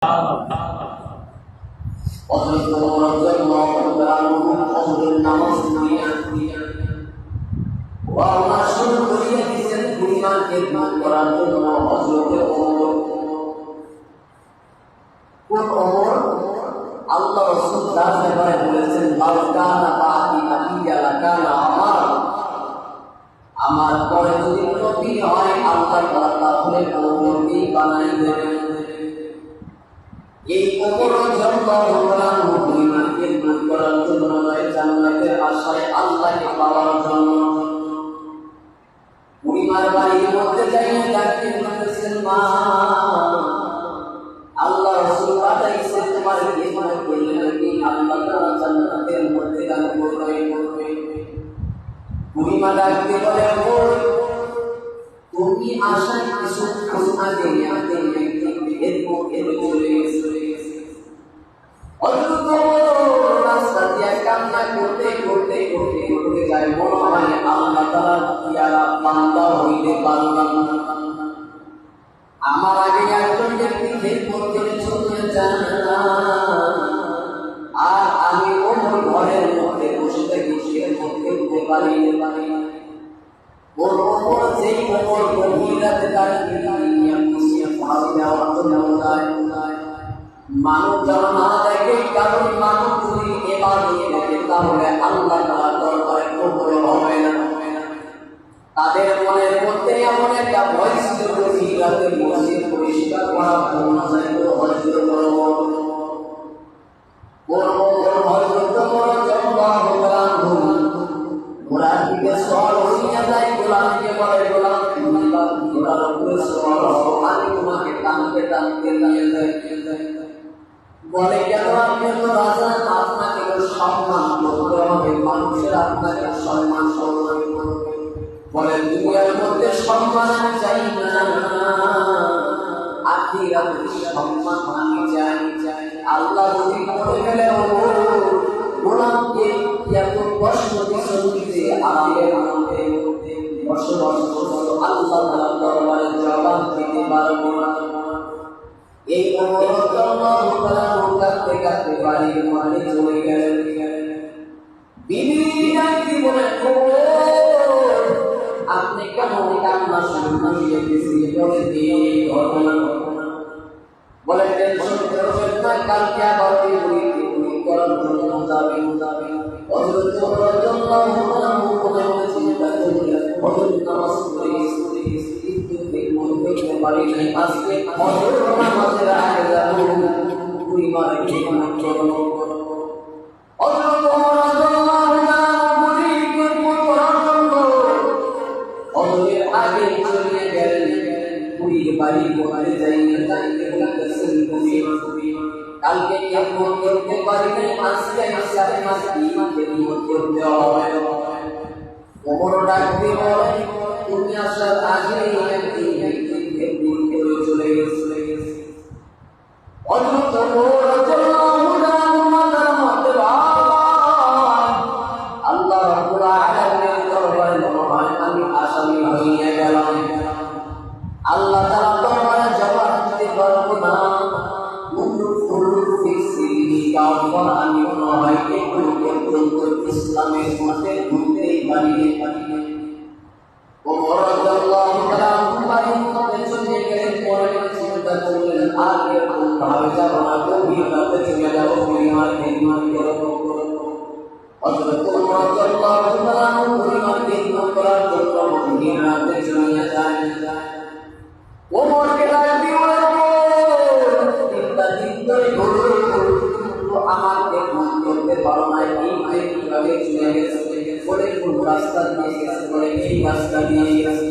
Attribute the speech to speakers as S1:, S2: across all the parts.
S1: আল্লাহ রাসূল তার ব্যাপারে বলেছেন, লাউকানা বাদি নাবিয়্যা লাকানা আমার পরে যদি নবী হয় আল্লাহ তাআলা তাহলে নবী বানাই দেবেন। এই ওমর রাদিয়াল্লাহু তাআলা মুমিনকে দূর করার জন্য নয়, জান্নাতের আশায় আল্লাহকে পাওয়ার জন্য পরিবার বাড়ির মধ্যে যাইয়ে ডাকতে বলেছেন, মা আল্লাহ রাসূল পাঠাইছে তোমার ইমান করলে নাকি আল্লাহ তাআলা জান্নাতের মধ্যে দান করবে। পরিমা ডাকতে বলে, তুমি আশায় কিছু আগে এরপর চলে গেছে। অদ্ভুত রাস্তা দিয়ে কান্না করতে করতে করতে করতে যায়, মনে হয় আল্লাহ তাআলা ইয়ারা বান্দা হইতে পারলাম না। আমার আগে একজন ব্যক্তি এরপর চলে যান আর আমি ওমর ঘরের মধ্যে বসে থাকি, সে মধ্যে উঠতে পারি ওর ওপর যেই ওমর গভীর রাতে দাঁড়িয়ে মানব যেন না দেখে, কারণ মানব যদি এবার নিয়ে দেখে তাহলে আল্লাহ তাআলার দরবারে কবুল হবে না। তাদের মনের মধ্যে এমন একটা ভয় ছিল, গভীর রাতে মসজিদ পরিষ্কার করা না যায় তো হযরত ঘোড়ার দিকে সওয়ার হইয়া যায়, গোলামকে বলে, গোলাম ঘোড়ার উপরে সওয়ার হও, আমি তোমাকে টানতে টানতে নিয়ে যাই। বলে, কেন? আপনি তো রাজা, আপনাকে তো সম্মান করতে হবে, মানুষের আপনাকে সম্মান করবে। বলে, দুনিয়ার মধ্যে সম্মান আমি চাই না, আখিরাতে সম্মান আমি চাই। আল্লাহ যদি বলে গেলে, ও গোলামকে এত কষ্ট দিতে আমাদের মধ্যে বসবাস করতো, আল্লাহ তাআলার দরবারে জবাব দিতে পারবো না। এই কাঁদতে কাঁদতে বাড়ির মধ্যে চলে গেলেন। বিবি ডাকতে বলে, আপনি কেন কান্না শুরু করে দিয়েছেন? ঘটনা বলে, টেনশন করবেন না, কালকে আবার করার জন্য যাবেন। হযরত রাদিয়াল্লাহু তাআলা চিন্তা করলেন, হযরত নামাজ পড়ে কিন্তু পারি নাই, আজকে হযরত নামাজের আগে যাব পরিবারে ঠিকানা করব। হযরত রাদিয়াল্লাহু তাআলা আগে চলে গেলেন পরিবারে বলে যাইতে বলতেছেন, কালকে কেমন করতে পারি নাই, আজকে সাথে মাস ইমানকে করতে হবে। ওমর ডাকতে বলে, তুমি আসার আগে একদিন চলে গেছে। হযরত আল্লাহ রাব্বুল আলামিনের দরবারে মনে হয় আমি আসামি হইয়া গেলাম, আল্লাহ তাআলার দরবারে জবাব দিতে পারবো না। আমি মনে হয় ইসলামের মধ্যে ঘুরতেই পারি। ওমর রাদিয়াল্লাহু তাআলা বাড়ির মধ্যে চলে গেলেন, পরে চিন্তা করলেন, আর এরকম ভাবে যাব না, গভীর রাতে চলে যাব পরিবার খেদমত করব। হযরত ওমর রাদিয়াল্লাহু তাআলা পরিবার খেদমত করার জন্য গভীর রাতে চলে যায়। ওমরকে ডাকতে বলে, তিনটা দিন ধরে আমার খেদমত করতে পারো না, কিভাবে চলে গেছে? বলে, কোন রাস্তা দিয়ে গেছে? বলে, এই রাস্তা দিয়ে গেছে।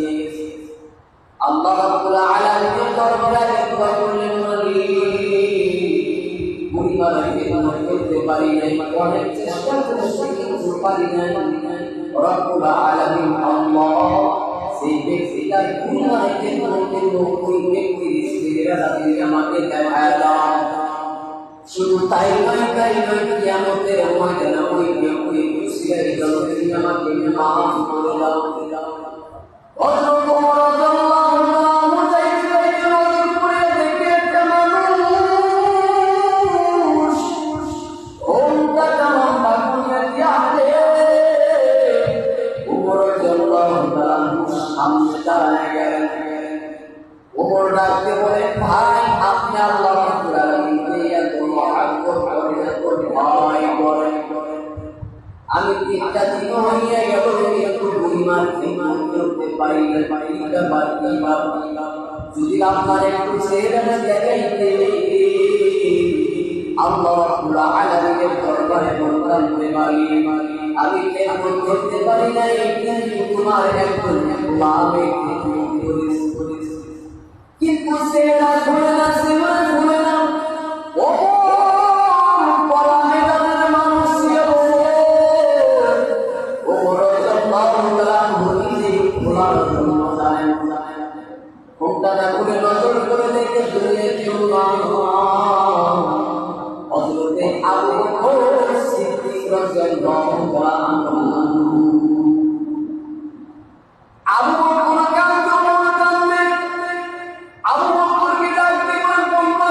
S1: আল্লাহ রাব্বুল আলামিনের দরবারে দোয়া করলেন, পরিবারে খেদমত করতে পারি নাই, অনেক চেষ্টা করেছি কিন্তু পারি নাই। রব্বুল আলামিন আল্লাহ সেই ব্যক্তিটার পরিবারে খেদমত করল, ওই ব্যক্তির স্ত্রীরা তাদের আমাকে দেখায় দাও। শুধু তাই নয়, কিয়ামতের ময়দানে ওই ব্যক্তি খুশিয়ার জগতে আমাকে মাফ করে দাও। হযরত ওমর রাদিয়াল্লাহু তাআলা যাইতে নজর করে দেখে একটা মানুষ একটা দিন হইয়া গেল একটু পরিমাণ করতে পারি না যদি আপনার একটু চেহারা দেখাইতে আল্লাহ রাব্বুল আলামিনের দরবারে বলতাম পারি আমি কেমন করতে পারি না কিন্তু তোমার একজন গোলামে কিন্তু চেহারা খুলে না ও পরামে তাদের মানুষ ও খোলার জন্য যায় কোনটা না করে নজর করে দেখে দুনিয়া কেউ অজরতে আবু বকর সিদ্দিক রাদিয়াল্লাহু আনহু আবু বকর কাঁদতে আবু বকরকে ডাকতে বলল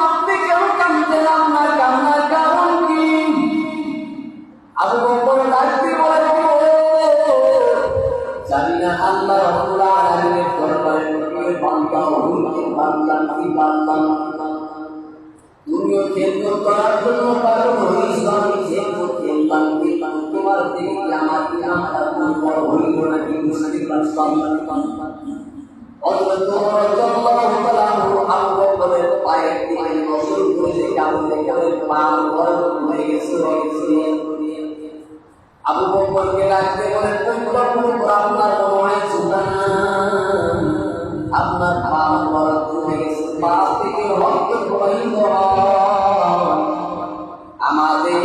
S1: আপনি কেন কাঁদতেন আপনার কান্নার কারণ কি আবু বকর ডাকতে বলে জানি না আল্লাহ রাব্বুল আলামিনের দরবারে বান্দা হইতে পারলাম কি পারলাম তুমিও খেদমত করার জন্য পারো ইসলামী খেদমত করলাম কি তোমার দিকে আমার বড় হইল নাকি বুঝতে পারলাম অথচ তোমার আবু বকরের পায়ের দিকে নজর করে আবু বকরের পা বড় হয়ে গেছে আবু বকরকে ডাকতে বলেন আপনার মনে চিন্তা না আপনার পা বড় হয়ে গেছে পা থেকে রক্ত প্রবাহিত আমাদের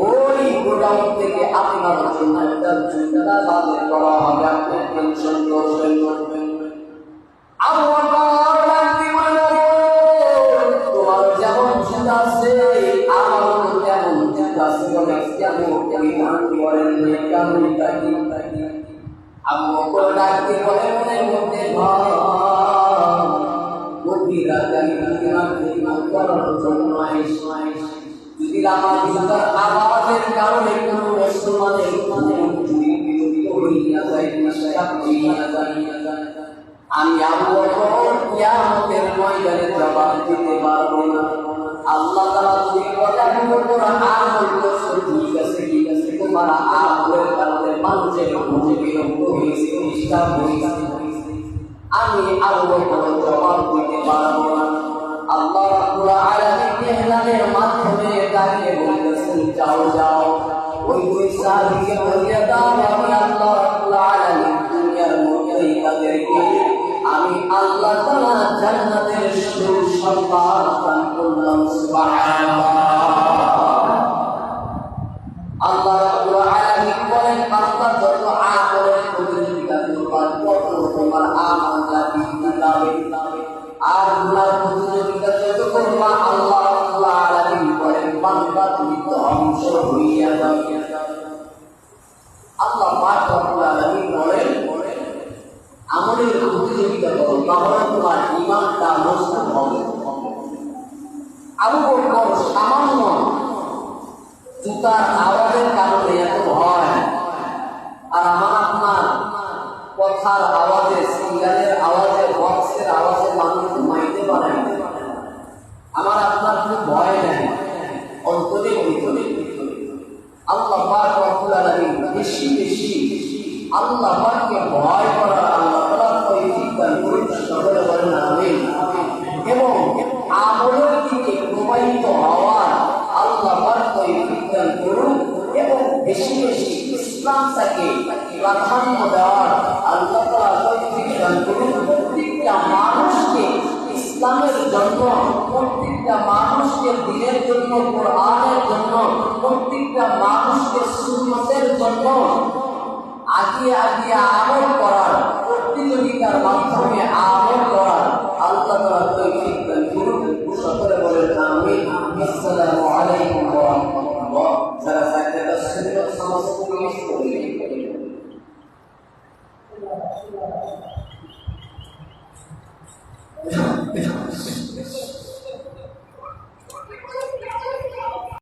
S1: ওই গোডাউন থেকে আপনার জন্য একটা চিন্তা বাজে করা হবে আপনি টেনশন করবেন আবু বকর ডাকতে বলেন তোমার যেমন চিন্তা আছে আমার তেমন চিন্তা আছে কেমন পরিধান করেন কেমন তাকি আবু বকর ডাকতে বলেন মনের মধ্যে গভীর করার জন্য যদি আমার চিন্তার আওয়াজের কারণে কোনো মুসলমানের আমি আবু বকর কিয়ামতের ময়দানে জবাব দিতে পারবো না আল্লাহ তাআলা যদি কথা বলে আমল করছো ঠিক আছে তোমার আমলের কারণে মানুষের মনে বিরক্ত হয়েছে ইসলাম হয়েছে আমি আবু বকর জবাব দিতে পারবো না আল্লাহ রাব্বুল আলামিন ইহলানের মাধ্যমে তাকে বলেছেন যাও ওই সাহাবীকে বলে দাও আমি আল্লাহ রাব্বুল আলামিন দুনিয়ার মধ্যে তাদেরকে আমি আল্লাহ তাআলা জান্নাতের সুসংবাদ দান করলাম সুবহানাল্লাহ আল্লাহ রাব্বুল আলামিন বলেন বান্দা যত আমলের প্রতিযোগিতা করবার তত তোমার আমল লাগবে আর গুনার প্রতিযোগিতা যত করবা আল্লাহ রাব্বুল আলামিন বলেন বান্দা তুমি ধ্বংস হইয়া যাবে আল্লাহ পাক রব্বুল আলামিন বলেন আমলের প্রতিযোগিতা করো তাহলে তোমার ঈমানটা মজবুত হবে আবু বকর সামান্য জুতার আওয়াজের কারণে এত ভয় আর আমার আপনার কথার আওয়াজে সিঙ্গারের আওয়াজে বক্সের আওয়াজে মানুষ ঘুমাইতে পারে আমার আপনার খুব ভয় নেই অন্তরে ভিতরে আল্লাহ পাক রব্বুল আলামিন বেশি আল্লাহ পাককে ভয় করার আল্লাহ তাআলা তৌফিক দান করুন সকলে বলেন আমিন এবং আমলের দিকে প্রবাহিত হওয়ার আল্লাহ পাক তৌফিক দান করুন এবং বেশি ইসলামটাকে প্রাধান্য দেওয়ার আল্লাহ তাআলা তৌফিক দান করুন প্রত্যেকটা মানুষকে ইসলামের জন্য প্রত্যেকটা মানুষকে দ্বীনের জন্য কোরআনের জন্য প্রত্যেকটা মানুষকে সুন্নতের জন্য আগিয়ে আমল করার প্রতিযোগিতার মাধ্যমে আমল করার আল্লাহ তাআলা তৌফিক